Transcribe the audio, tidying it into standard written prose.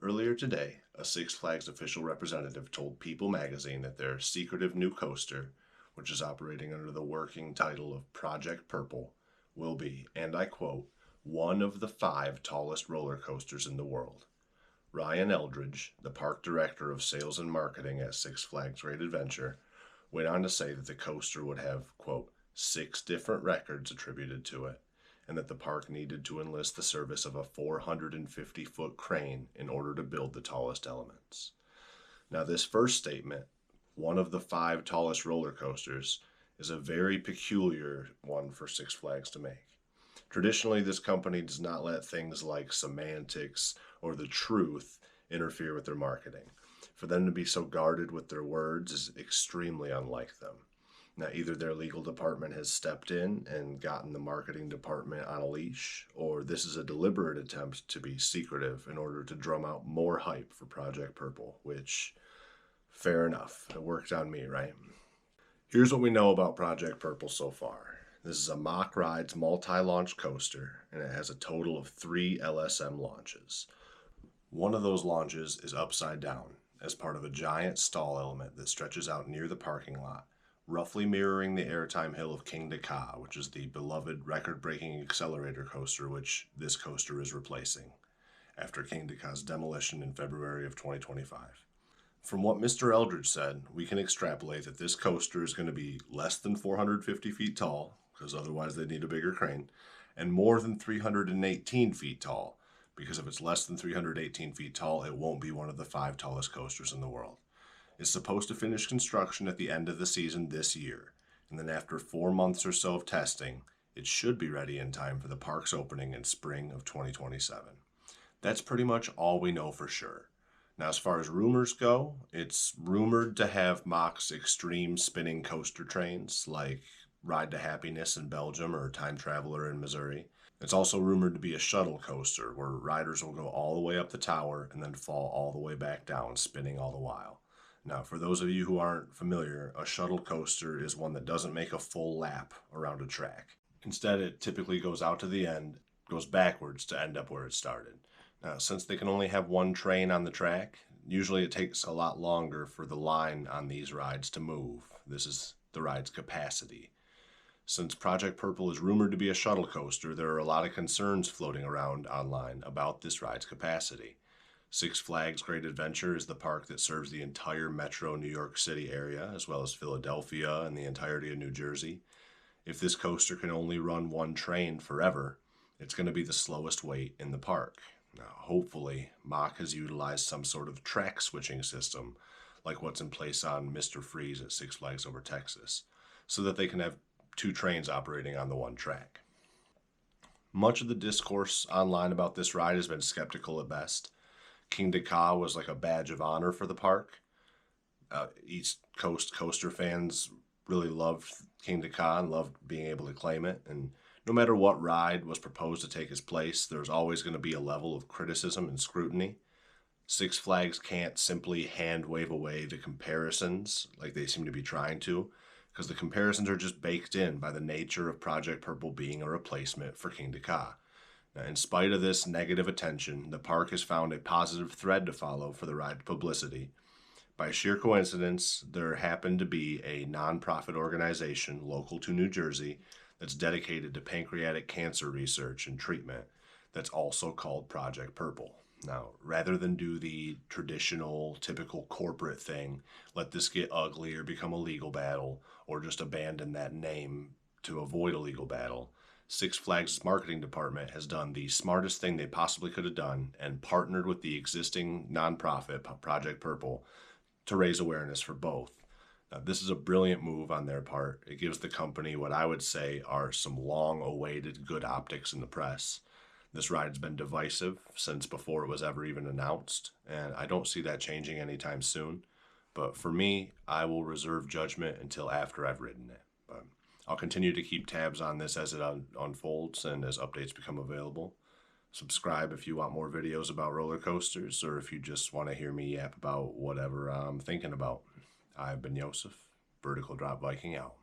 Earlier today, a Six Flags official representative told People magazine that their secretive new coaster, which is operating under the working title of Project Purple, will be, and I quote, one of the 5 tallest roller coasters in the world. Ryan Eldridge, the park director of sales and marketing at Six Flags Great Adventure, went on to say that the coaster would have, quote, 6 different records attributed to it, and that the park needed to enlist the service of a 450-foot crane in order to build the tallest elements. Now, this first statement, one of the 5 tallest roller coasters, is a very peculiar one for Six Flags to make. Traditionally, this company does not let things like semantics or the truth interfere with their marketing. For them to be so guarded with their words is extremely unlike them. Now, either their legal department has stepped in and gotten the marketing department on a leash, or this is a deliberate attempt to be secretive in order to drum out more hype for Project Purple, which, fair enough, it worked on me, right? Here's what we know about Project Purple so far. This is a Mack Rides multi-launch coaster, and it has a total of 3 LSM launches. One of those launches is upside down, as part of a giant stall element that stretches out near the parking lot, roughly mirroring the airtime hill of Kingda Ka, which is the beloved record-breaking accelerator coaster which this coaster is replacing, after Kingda Ka's demolition in February of 2025. From what Mr. Eldridge said, we can extrapolate that this coaster is going to be less than 450 feet tall, because otherwise they'd need a bigger crane, and more than 318 feet tall, because if it's less than 318 feet tall, it won't be one of the 5 tallest coasters in the world. It's supposed to finish construction at the end of the season this year, and then after 4 months or so of testing, it should be ready in time for the park's opening in spring of 2027. That's pretty much all we know for sure. Now, as far as rumors go, it's rumored to have Mack's extreme spinning coaster trains, like Ride to Happiness in Belgium or Time Traveler in Missouri. It's also rumored to be a shuttle coaster, where riders will go all the way up the tower and then fall all the way back down, spinning all the while. Now, for those of you who aren't familiar, a shuttle coaster is one that doesn't make a full lap around a track. Instead, it typically goes out to the end, goes backwards to end up where it started. Now, since they can only have one train on the track, usually it takes a lot longer for the line on these rides to move. This is the ride's capacity. Since Project Purple is rumored to be a shuttle coaster, there are a lot of concerns floating around online about this ride's capacity. Six Flags Great Adventure is the park that serves the entire metro New York City area, as well as Philadelphia and the entirety of New Jersey. If this coaster can only run one train forever, it's going to be the slowest wait in the park. Now, hopefully, Mack has utilized some sort of track switching system, like what's in place on Mr. Freeze at Six Flags Over Texas, so that they can have 2 trains operating on the one track. Much of the discourse online about this ride has been skeptical at best. Kingda Ka was like a badge of honor for the park. East Coast coaster fans really loved Kingda Ka and loved being able to claim it, and no matter what ride was proposed to take its place, there's always going to be a level of criticism and scrutiny. Six Flags can't simply hand wave away the comparisons like they seem to be trying to, because the comparisons are just baked in by the nature of Project Purple being a replacement for Kingda Ka. Now, in spite of this negative attention, the park has found a positive thread to follow for the ride's publicity. By sheer coincidence, there happened to be a nonprofit organization local to New Jersey that's dedicated to pancreatic cancer research and treatment that's also called Project Purple. Now, rather than do the traditional, typical corporate thing, let this get ugly or become a legal battle, or just abandon that name to avoid a legal battle, Six Flags' marketing department has done the smartest thing they possibly could have done and partnered with the existing nonprofit, Project Purple, to raise awareness for both. Now, this is a brilliant move on their part. It gives the company what I would say are some long-awaited good optics in the press. This ride's been divisive since before it was ever even announced, and I don't see that changing anytime soon. But for me, I will reserve judgment until after I've ridden it. But I'll continue to keep tabs on this as it unfolds and as updates become available. Subscribe if you want more videos about roller coasters, or if you just want to hear me yap about whatever I'm thinking about. I've been Yosef, Vertical Drop Viking out.